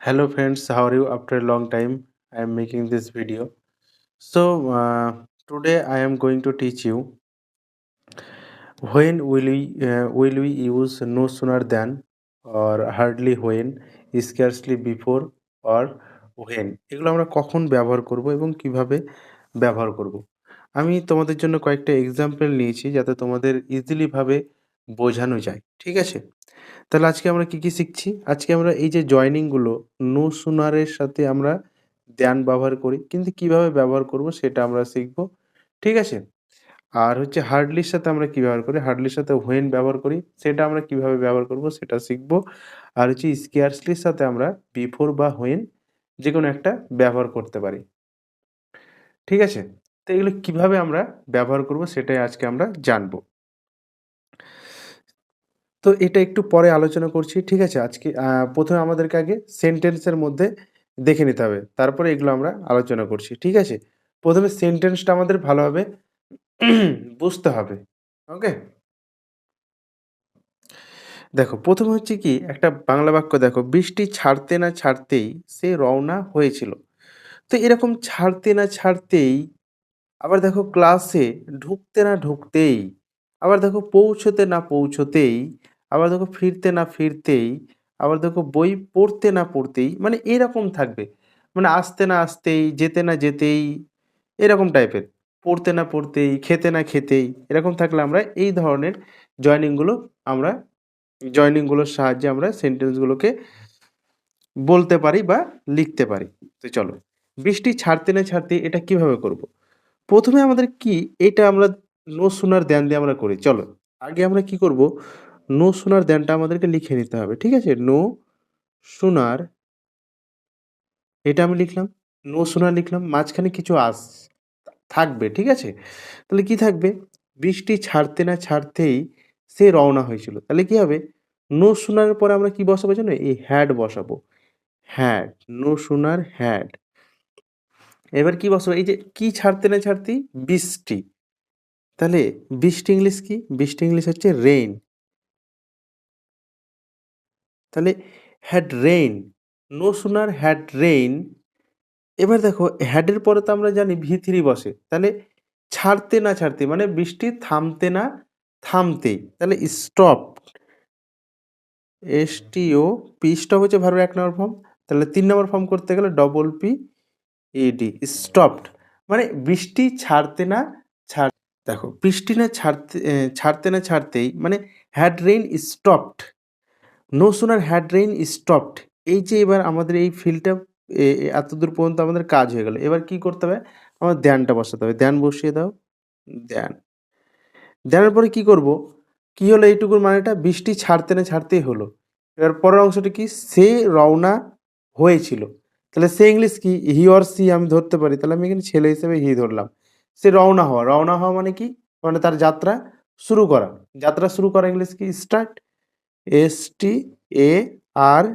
Hello friends, how are you? After a long time, I am making this video. Today I am going to teach you when will we use no sooner than or hardly when, scarcely before or when এগুলো আমরা কখন ব্যবহার করব এবং কিভাবে ব্যবহার করব। আমি তোমাদের জন্য কয়েকটা এক্সাম্পল নিয়েছি যাতে তোমাদের ইজিলি ভাবে বোঝানো যায়। ঠিক আছে? তাহলে আজকে আমরা কি শিখছি? আজকে আমরা এই যে জয়েনিং গুলো নো সুনার এর সাথে আমরা দ্যান ব্যবহার করি। কিন্তু কিভাবে ব্যবহার করব সেটা আমরা শিখব। ঠিক আছে? আর হচ্ছে হার্ডলির সাথে আমরা কি ব্যবহার করি? হার্ডলির সাথে when ব্যবহার করি। সেটা আমরা কিভাবে ব্যবহার করব সেটা শিখব। আর হচ্ছে স্কার্সলির সাথে আমরা বিফোর বা when যেকোনো একটা ব্যবহার করতে পারি। ঠিক আছে? তো এগুলো কিভাবে আমরা ব্যবহার করব সেটাই আজকে আমরা জানব। তো এটা একটু পরে আলোচনা করছি। ঠিক আছে? আজকে ১ম এ আমাদেরকে আগে সেন্টেন্সের মধ্যে দেখে নিতে হবে। তারপরে এগুলো আমরা আলোচনা করছি। ঠিক আছে? ১ম এ সেন্টেন্সটা আমাদের ভালোভাবে বুঝতে হবে। ওকে? দেখো ১ম এ হচ্ছে কি একটা বাংলা বাক্য দেখো, "বৃষ্টি ছাড়তে না ছাড়তেই সে রওনা হয়েছিল।" তো এরকম ছাড়তে না ছাড়তেই, আবার দেখো ক্লাসে ঢুকতে না ঢুকতেই, আবার দেখো পৌঁছতে না পৌঁছতেই, আবার দেখো ফিরতে না ফিরতেই, আবার দেখো বই পড়তে না পড়তেই, মানে এরকম থাকবে। মানে আসতে না আসতেই, যেতে না যেতেই, এরকম টাইপের। পড়তে না পড়তেই, খেতে না খেতেই, এরকম থাকলে আমরা এই ধরনের জয়েনিংগুলো আমরা জয়েনিংগুলোর সাহায্যে আমরা সেন্টেন্সগুলোকে বলতে পারি বা লিখতে পারি। তো চলো, বৃষ্টি ছাড়তে না ছাড়তেই এটা কিভাবে করব? ১ম এ আমাদের কি এটা আমরা নো সুনার দ্যান দিয়ে আমরা করি। চলো, আগে আমরা কি করব? নো সুনার দ্যানটা আমাদেরকে লিখে নিতে হবে। ঠিক আছে? নো সুনার এটা আমি লিখলাম। নো সুনার লিখলাম। মাঝখানে কিছু থাকবে। ঠিক আছে? তাহলে কি থাকবে? বৃষ্টি ছাড়তে না ছাড়তেই সে রওনা হয়েছিল। তাহলে কি হবে? নো সুনার পরে আমরা কি বসাবো জানো? এই হ্যাড বসাবো। Had, no sooner had. এবার কি বসাবো? এই যে কি ছাড়তে না ছাড়তেই? বৃষ্টি। তাহলে বৃষ্টি ইংলিশ কি? বৃষ্টি ইংলিশ হচ্ছে রেইন। তাহলে had rain, no sooner had rain. এবার দেখো হ্যাডের পরে তো আমরা জানি ভি থ্রি বসে। তাহলে ছাড়তে না ছাড়তে মানে বৃষ্টি থামতে না থামতেই, তাহলে stop, S T O P, stop হচ্ছে ভার্বের ১ নম্বর ফর্ম। তাহলে ৩ নম্বর ফর্ম করতে গেলে double P E D, stopped. মানে বৃষ্টি ছাড়তে না ছাড় দেখো বৃষ্টি না ছাড়তে না ছাড়তেই মানে had rain stopped, no sooner had rain stopped. এই যে এবার আমাদের এই ফিল্ডটা এতদূর পর্যন্ত আমাদের কাজ হয়ে গেল। এবার কি করতে হবে? আমার দ্যানটা বসাতে হবে। দ্যান বসিয়ে দাও। দ্যান। দেওয়ার পরে কি করব? কি হলো এইটুকুর মানেটা? বৃষ্টি ছাড়তে না ছাড়তেই হলো। এবার পরের অংশটা কি? সে রওনা হয়েছিল। তাহলে সে ইংলিশ কি? হি অর সি আমি ধরতে পারি। তাহলে আমি এখানে ছেলে হিসেবে হি ধরলাম। সে রওনা হওয়া। রওনা হওয়া মানে কি? মানে তার যাত্রা শুরু করা। যাত্রা শুরু করা ইংলিশ কি? স্টার্ট। এস টি এ আর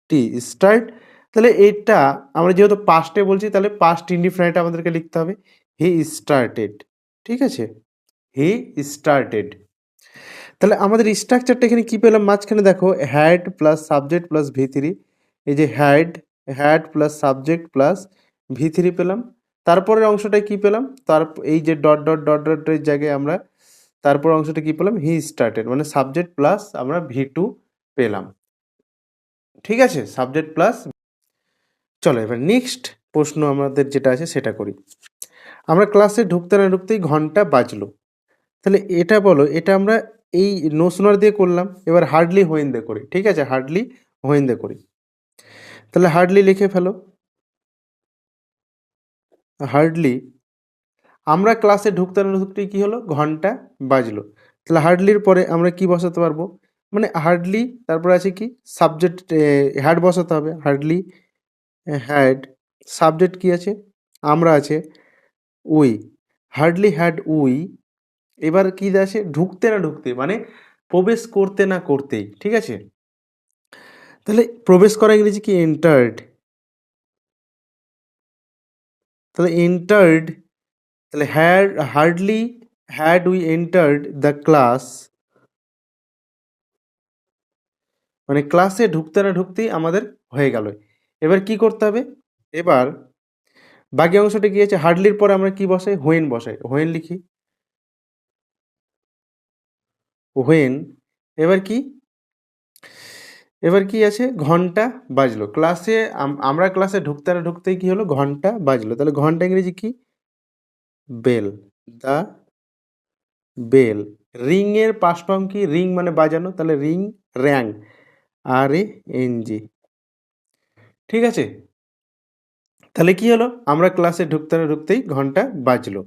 টি, স্টার্ট। তাহলে এটা আমরা যেহেতু পাস্টে বলছি তাহলে পাস্ট ইনডিফিনাইট আমাদেরকে লিখতে হবে। He started. ঠিক আছে? He started. তাহলে আমাদের স্ট্রাকচারটা এখানে কি পেলাম? মাঝখানে দেখো had plus subject plus V three. এই যে had plus subject plus V three পেলাম। তারপরের অংশটায় কি পেলাম? এই যে ডট ডট ডট ডটের জায়গায় আমরা তারপর অংশটা কি পেলাম? হি স্টার্টেড, মানে সাবজেক্ট প্লাস আমরা ভি টু পেলাম। ঠিক আছে? Subject plus. চলো এবার নেক্সট প্রশ্ন আমাদের যেটা আছে সেটা করি। আমরা ক্লাসে ঢুকতে না ঢুকতেই ঘন্টা বাজলো। তাহলে এটা বলো, এটা আমরা এই নো সুনার দিয়ে করলাম। এবার হার্ডলি হোয়েন দিয়ে করি। ঠিক আছে? হার্ডলি হোয়েন দিয়ে করি। তাহলে হার্ডলি লিখে ফেলো। হার্ডলি, আমরা ক্লাসে ঢুকতে না ঢুকতেই কী হলো? ঘন্টা বাজলো। তাহলে হার্ডলির পরে আমরা কি বসাতে পারবো? মানে হার্ডলি তারপরে আছে কি? সাবজেক্ট, হ্যাড বসাতে হবে। হার্ডলি হ্যাড, সাবজেক্ট কি আছে? আমরা আছে, উই। Hardly had we. এবার কি আছে? ঢুকতে না ঢুকতে মানে প্রবেশ করতে না করতেই। ঠিক আছে? তাহলে প্রবেশ করা ইংরেজি কি? এন্টার্ড। তাহলে এন্টার্ড, তাহলে hardly had we entered the class, মানে ক্লাসে ঢুকতে না ঢুকতেই আমাদের হয়ে গেল। এবার কি করতে হবে, এবার বাকি অংশটা কি আছে, হার্ডলির পরে আমরা কি বসাই, হোয়েন বসাই, হোয়েন লিখি, হোয়েন। এবার কি, এবার কি আছে, ঘন্টা বাজলো ক্লাসে, আমরা ক্লাসে ঢুকতে না ঢুকতেই কি হলো, ঘন্টা বাজলো। তাহলে ঘন্টা ইংরেজি কি, বেল, দা বেল। রিং এর পাস্ট ফর্ম কি, রিং মানে বাজানো, তাহলে রিং, র্যাং, RANG। ঠিক আছে, তাহলে কি হলো, আমরা ক্লাসে ঢুকতে না ঢুকতেই ঘন্টা বাজলো।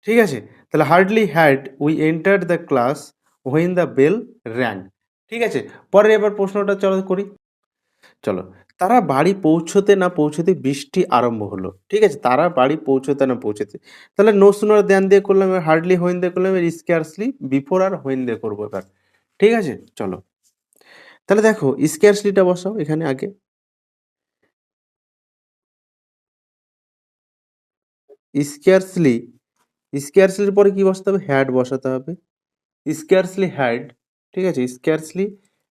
ঠিক আছে, তাহলে hardly had we entered the class when the bell rang. ঠিক আছে, পরে এবার প্রশ্নটা চলো করি। চলো, তারা বাড়ি পৌঁছতে না পৌঁছতে বৃষ্টি আরম্ভ হলো। ঠিক আছে, তারা বাড়ি পৌঁছতে না পৌঁছতে, তাহলে নো সুনার দ্যান দিয়ে করলাম, এবার হার্ডলি হোয়েন দিয়ে করলাম, এবার স্কেয়ারসলি বিফোর আর হোয়েন দিয়ে করবো এবার। ঠিক আছে, চলো তাহলে দেখো স্কেয়ারসলিটা বসাও এখানে আগে। স্কেয়ারসলি, স্কেয়ারসলির পরে কি বসাতে হবে, হ্যাড বসাতে হবে, স্কেয়ারসলি হ্যাড। ঠিক আছে, স্কেয়ারসলি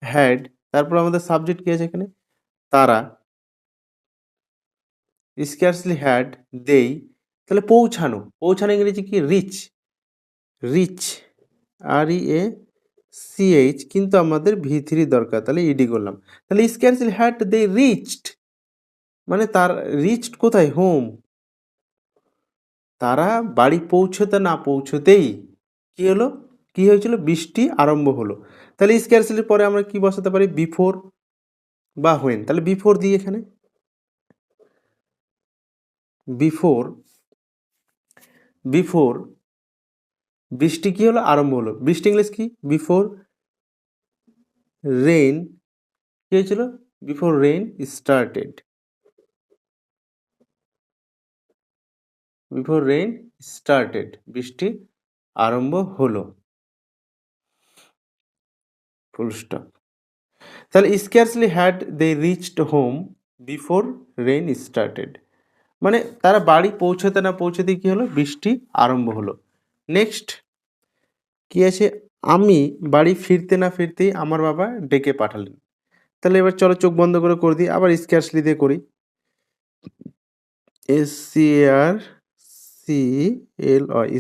হ্যাড, তারপর আমাদের সাবজেক্ট কি আছে এখানে, তারা, স্কেয়ারসলি হ্যাড দেই, তাহলে পৌঁছানো, পৌঁছানো ইংরেজি কি, রিচ, রিচ, REACH, কিন্তু আমাদের V3 দরকার, তাহলে ইডি করলাম। তাহলে স্কেয়ারসলি হ্যাড দে রিচড, মানে তার রিচড কোথায়, হোম, তারা বাড়ি পৌঁছতে না পৌঁছতেই কি হলো, কি হয়েছিল, বৃষ্টি আরম্ভ হলো। তাহলে স্কেয়ারসলির পরে আমরা কি বসাতে পারি, বিফোর বা হোয়েন। তাহলে বিফোর দিই এখানে, বিফোর, বিফোর বৃষ্টি কি হলো, আরম্ভ হলো। বৃষ্টি ইংলিশ কি, বিফোর রেইন, কি হয়েছিল, before rain started, before rain started, বৃষ্টি আরম্ভ হলো, ফুল স্টপ। তাহলে scarcely had they reached home before rain started, মানে তারা বাড়ি পৌঁছতে না পৌঁছতে কি হলো, বৃষ্টি আরম্ভ হলো। নেক্সট কি আছে, আমি বাড়ি ফিরতে না ফিরতেই আমার বাবা ডেকে পাঠালেন। তাহলে এবার চলো চোখ বন্ধ করে দিই, আবার স্কেয়ারসলি দিয়ে করি, SCRCLY,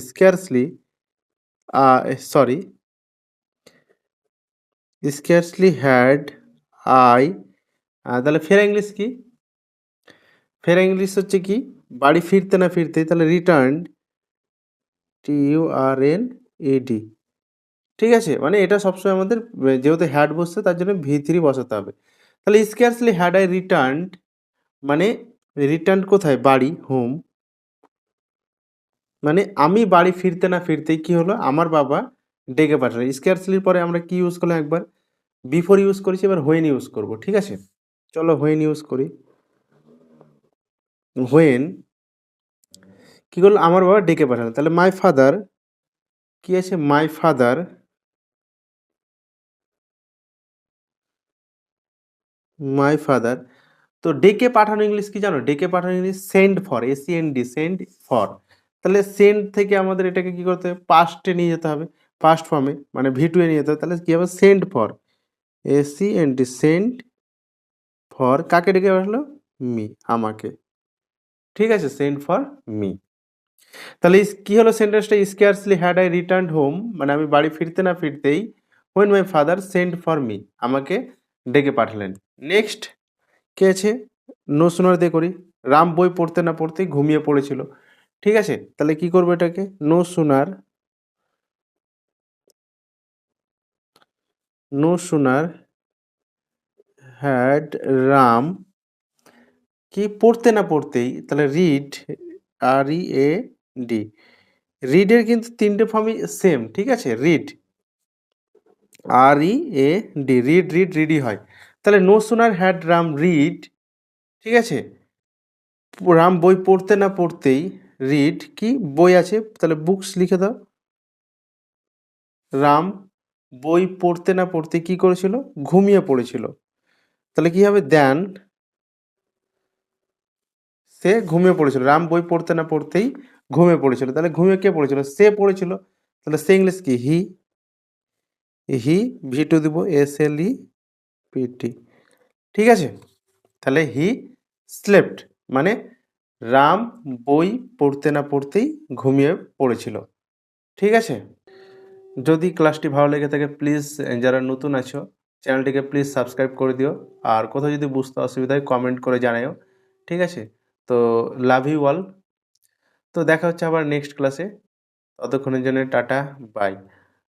scarcely, sorry, scarcely had I, তাহলে ফেরা ইংলিশ কি, ফেরা ইংলিশ হচ্ছে কি, বাড়ি ফিরতে না ফিরতেই, তাহলে রিটার্ন, TURNED। ঠিক আছে, মানে এটা সবসময় আমাদের যেহেতু হ্যাড বসছে তার জন্য V3 বসাতে হবে। তাহলে স্কেয়ারসলি হ্যাড আই রিটার্ন, মানে রিটার্ন কোথায়, বাড়ি, হোম, মানে আমি বাড়ি ফিরতে না ফিরতেই কি হলো, আমার বাবা ডেকে পাঠালো। স্কেয়ারসলির পরে আমরা কি ইউজ করলাম, একবার বিফোর ইউজ করেছি, এবার হোয়েন ইউজ করব। ঠিক আছে, চলো হোয়েন ইউজ করি। হোয়েন কি করলো, আমার বাবা ডেকে পাঠালো, তাহলে মাই ফাদার, কি আছে, মাই ফাদার, মাই ফাদার। তো ডেকে পাঠানো ইংলিশ কি জানো, ডেকে পাঠানো English send for, SEND, send for. তাহলে সেন্ড থেকে আমাদের এটাকে কি করতে হবে, পাস্টে নিয়ে যেতে হবে, পাস্ট ফর্মে, মানে V2 এ নিয়ে যেতে হবে। তাহলে কি হবে, send for, SEND, send for, কাকে ডেকে পাঠালো, মি, আমাকে। ঠিক আছে, সেন্ড ফর মি। তাহলে কি হলো সেন্টেন্সটা, scarcely had I returned home, মানে আমি বাড়ি ফিরতে না ফিরতেই, when my father send for me, আমাকে ডেকে পাঠালেন। নেক্সট কে আছে, নো সুনার দিয়ে করি, রাম বই পড়তে না পড়তেই ঘুমিয়ে পড়েছিল। ঠিক আছে, তাহলে কি করবো এটাকে, no sooner, no sooner had Ram, কি পড়তে না পড়তেই, তাহলে রিড, READ, রিডের কিন্তু তিনটে ফর্মই সেম। ঠিক আছে, রিড, READ, রিড, রিড, রিডই হয়। তাহলে no sooner had Ram read, ঠিক আছে, রাম বই পড়তে না পড়তেই, রিড কি, বই আছে, তাহলে বুকস লিখে দাও, রাম বই পড়তে না পড়তে কি করেছিল, ঘুমিয়ে পড়েছিল। তাহলে কি হবে, দেন, সে ঘুমিয়ে পড়েছিল, রাম বই পড়তে না পড়তেই ঘুমিয়ে পড়েছিল। তাহলে ঘুমিয়ে কে পড়েছিল, সে পড়েছিল। তাহলে সে ইংলিশ কি, হি, হি V2 দিব, SLEPT। ঠিক আছে, তাহলে হি স্লেপ্ট মানে রাম বই পড়তে না পড়তেই ঘুমিয়ে পড়েছিল। ঠিক আছে? যদি ক্লাসটি ভালো লেগে থাকে প্লিজ যারা নতুন আছো চ্যানেলটিকে প্লিজ সাবস্ক্রাইব করে দিও। আর কোথাও যদি বুঝতে অসুবিধা হয় কমেন্ট করে জানাও। ঠিক আছে? তো লাভ ইউ অল। তো দেখা হচ্ছে আবার নেক্সট ক্লাসে। ততক্ষণের জন্য টাটা, বাই।